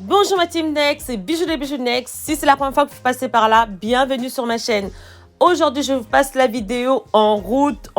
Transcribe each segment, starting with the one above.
Bonjour ma team Next, c'est Bijou de Bijou Next. Si c'est la première fois que vous passez par là, bienvenue sur ma chaîne. Aujourd'hui, je vous passe la vidéo en route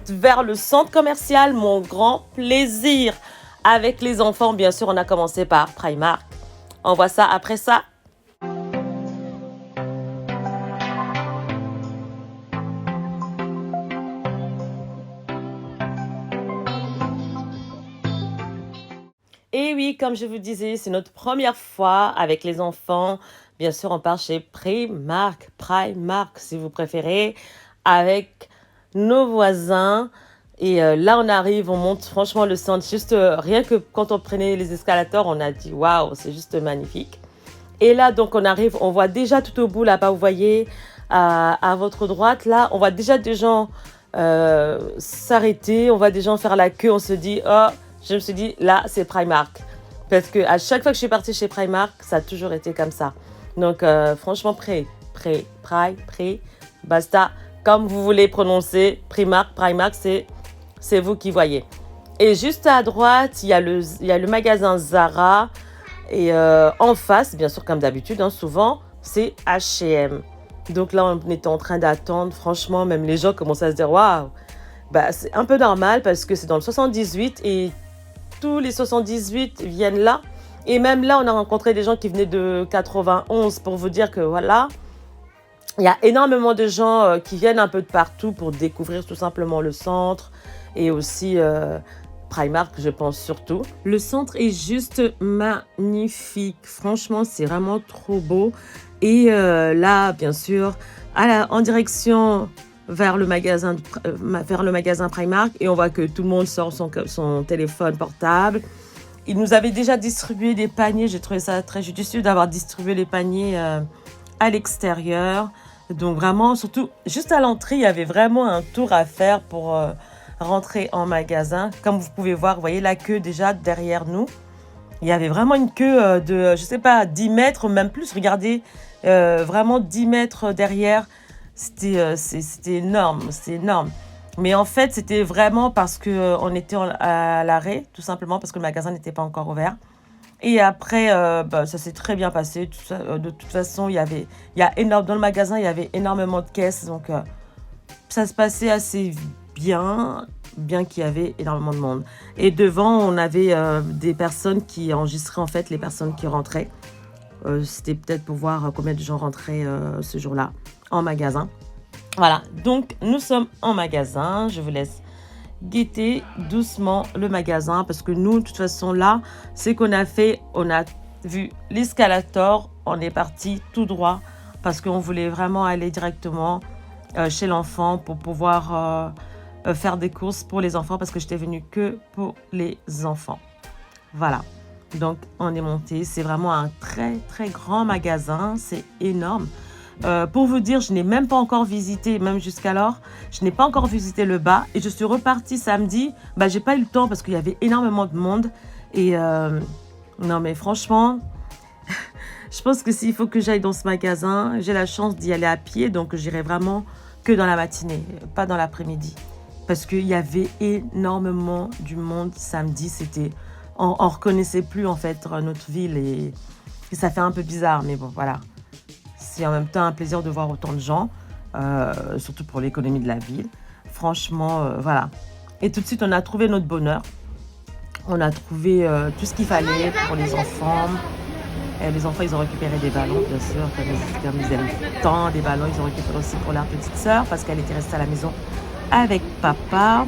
vers le centre commercial. Mon grand plaisir avec les enfants. Bien sûr, on a commencé par Primark. On voit ça après ça. Et oui, comme je vous disais, c'est notre première fois avec les enfants. Bien sûr, on part chez Primark si vous préférez, avec nos voisins. Et là, on arrive, on monte franchement le centre. Juste rien que quand on prenait les escalators, on a dit waouh, c'est juste magnifique. Et là, donc, on arrive, on voit déjà tout au bout là-bas, vous voyez, à votre droite, là, on voit déjà des gens s'arrêter, on voit des gens faire la queue. On se dit, oh, je me suis dit, là, c'est Primark. Parce que à chaque fois que je suis partie chez Primark, ça a toujours été comme ça. Donc, franchement, basta. Comme vous voulez prononcer, Primark, c'est vous qui voyez. Et juste à droite, il y a le magasin Zara. Et en face, bien sûr, comme d'habitude, hein, souvent, c'est H&M. Donc là, on était en train d'attendre. Franchement, même les gens commençaient à se dire, waouh, bah, c'est un peu normal parce que c'est dans le 78 et tous les 78 viennent là. Et même là, on a rencontré des gens qui venaient de 91 pour vous dire que voilà, il y a énormément de gens qui viennent un peu de partout pour découvrir tout simplement le centre et aussi Primark, je pense surtout. Le centre est juste magnifique. Franchement, c'est vraiment trop beau. Et là, bien sûr, en direction vers le magasin Primark, et on voit que tout le monde sort son téléphone portable. Ils nous avaient déjà distribué des paniers. J'ai trouvé ça très judicieux d'avoir distribué les paniers à l'extérieur. Donc vraiment, surtout, juste à l'entrée, il y avait vraiment un tour à faire pour rentrer en magasin. Comme vous pouvez voir, vous voyez la queue déjà derrière nous. Il y avait vraiment une queue de, je sais pas, 10 mètres, même plus. Regardez, vraiment 10 mètres derrière. C'était énorme, c'était énorme. Mais en fait, c'était vraiment parce qu'on était à l'arrêt, tout simplement parce que le magasin n'était pas encore ouvert. Et après, ça s'est très bien passé. Tout ça, de toute façon, dans le magasin, il y avait énormément de caisses. Donc, ça se passait assez bien qu'il y avait énormément de monde. Et devant, on avait des personnes qui enregistraient en fait les personnes qui rentraient. C'était peut-être pour voir combien de gens rentraient ce jour-là en magasin. Voilà, donc nous sommes en magasin. Je vous laisse guetter doucement le magasin parce que nous, de toute façon, là, c'est qu'on a fait, on a vu l'escalator, on est parti tout droit parce qu'on voulait vraiment aller directement chez l'enfant pour pouvoir faire des courses pour les enfants parce que j'étais venue que pour les enfants. Voilà, donc on est monté. C'est vraiment un très très grand magasin, c'est énorme. Pour vous dire, je n'ai même pas encore visité, même jusqu'alors, je n'ai pas encore visité le bas et je suis repartie samedi. Bah, j'ai pas eu le temps parce qu'il y avait énormément de monde et non mais franchement, je pense que s'il faut que j'aille dans ce magasin, j'ai la chance d'y aller à pied, donc j'irai vraiment que dans la matinée, pas dans l'après-midi, parce qu'il y avait énormément du monde samedi. On reconnaissait plus en fait notre ville et ça fait un peu bizarre, mais bon voilà. C'est en même temps un plaisir de voir autant de gens, surtout pour l'économie de la ville. Franchement, voilà. Et tout de suite, on a trouvé notre bonheur. On a trouvé tout ce qu'il fallait pour les enfants. Et les enfants, ils ont récupéré des ballons, bien sûr, comme ils aiment tant des ballons. Ils ont récupéré aussi pour leur petite sœur parce qu'elle était restée à la maison avec papa.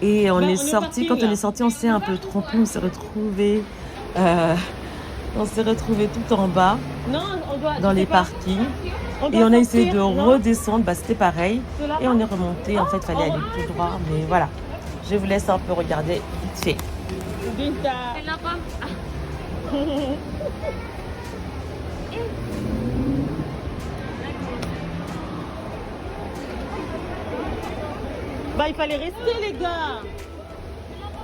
Et on est sorti. Quand on est sorti, on s'est un peu trompé. On s'est retrouvés tout en bas, dans les parkings. Et on a essayé de redescendre, c'était pareil. Et on est remonté, en fait, il fallait aller tout droit. Mais voilà, je vous laisse un peu regarder vite fait. Il fallait rester, les gars.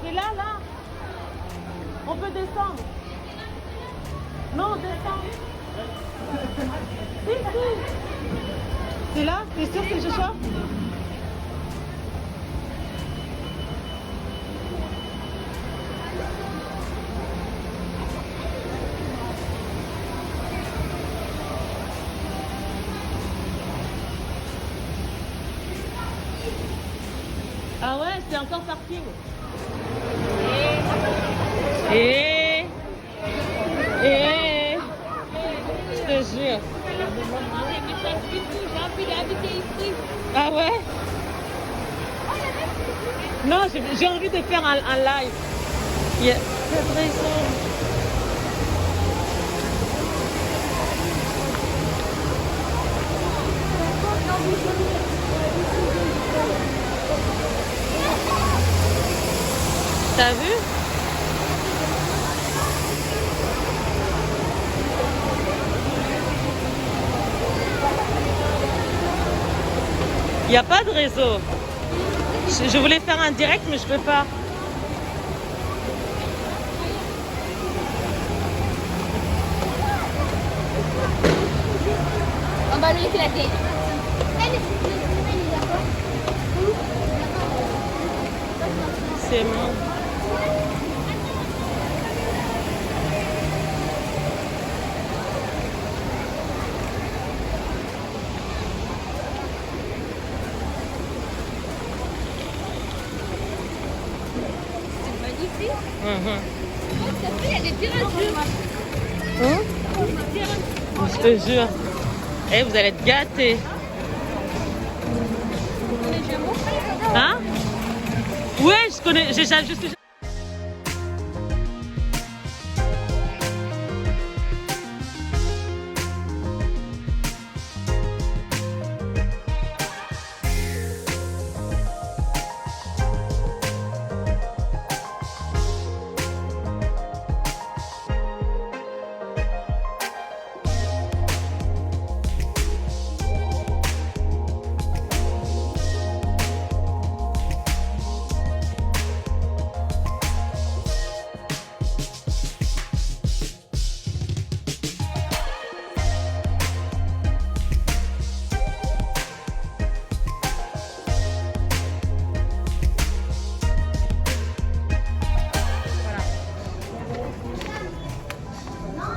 C'est là. On peut descendre. Non, descends. Si. C'est là? T'es sûr que je chope? Ah ouais, c'est encore parking. Et je te jure. J'ai envie d'habiter ici. Ah ouais? Non, j'ai envie de faire un live. C'est très sombre. T'as vu? Il n'y a pas de réseau. Je voulais faire un direct, mais je peux pas. On va lui éclater. C'est bon. Il y a des piratures. Je te jure. Eh, vous allez être gâtés. Hein? Ouais, je connais. J'ai juste.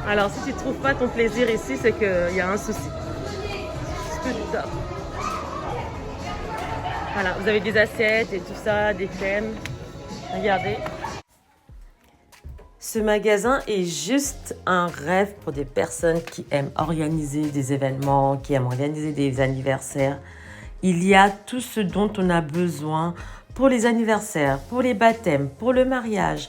Alors, si tu ne trouves pas ton plaisir ici, c'est qu'il y a un souci. C'est tout top. Voilà, vous avez des assiettes et tout ça, des crèmes. Regardez. Ce magasin est juste un rêve pour des personnes qui aiment organiser des événements, qui aiment organiser des anniversaires. Il y a tout ce dont on a besoin pour les anniversaires, pour les baptêmes, pour le mariage,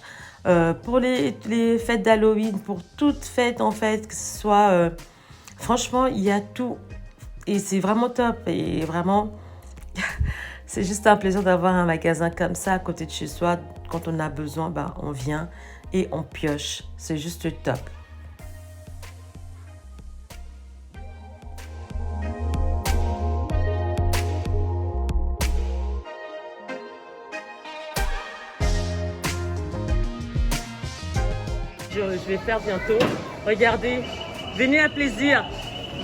pour les fêtes d'Halloween, pour toute fête en fait, que ce soit... franchement, il y a tout et c'est vraiment top et vraiment... c'est juste un plaisir d'avoir un magasin comme ça à côté de chez soi. Quand on a besoin, ben, on vient et on pioche. C'est juste top. Je vais faire bientôt. Regardez, venez à plaisir.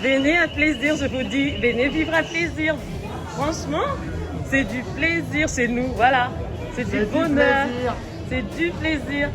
Venez à plaisir, je vous dis. Venez vivre à plaisir. Franchement, c'est du plaisir chez nous. Voilà, c'est du bonheur. C'est du plaisir.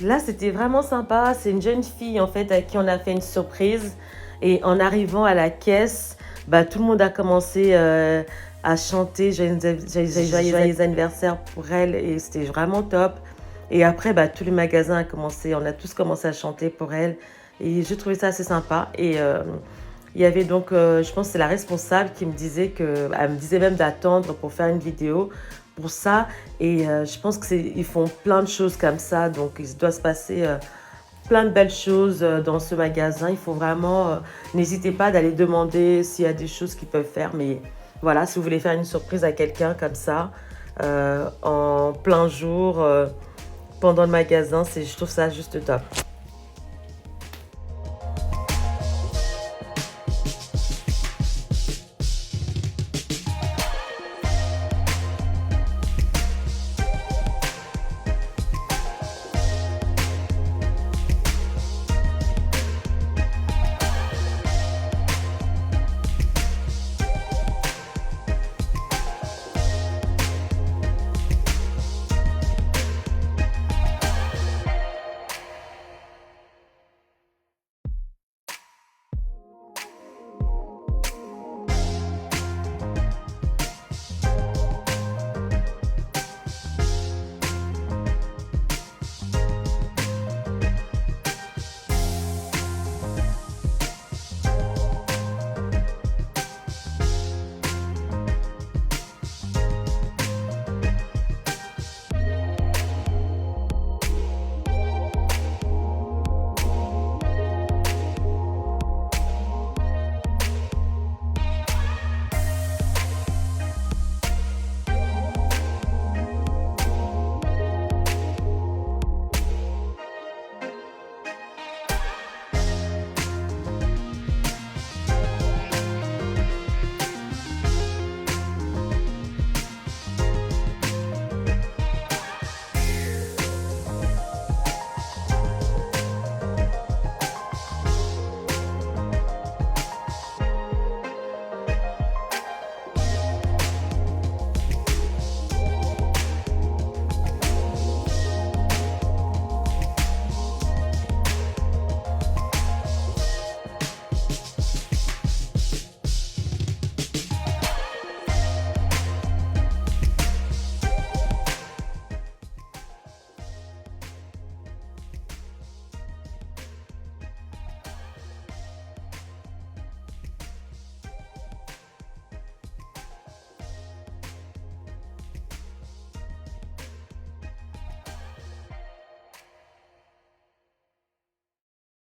Là, c'était vraiment sympa. C'est une jeune fille, en fait, à qui on a fait une surprise. Et en arrivant à la caisse, bah, tout le monde a commencé à chanter joyeux anniversaire pour elle. Et c'était vraiment top. Et après, bah, tous les magasins on a tous commencé à chanter pour elle. Et j'ai trouvé ça assez sympa. Et il y avait donc, je pense que c'est la responsable qui me disait elle me disait même d'attendre pour faire une vidéo pour ça. Et je pense qu'ils font plein de choses comme ça. Donc, il doit se passer plein de belles choses dans ce magasin. Il faut vraiment, n'hésitez pas d'aller demander s'il y a des choses qu'ils peuvent faire. Mais voilà, si vous voulez faire une surprise à quelqu'un comme ça, en plein jour, pendant le magasin, je trouve ça juste top.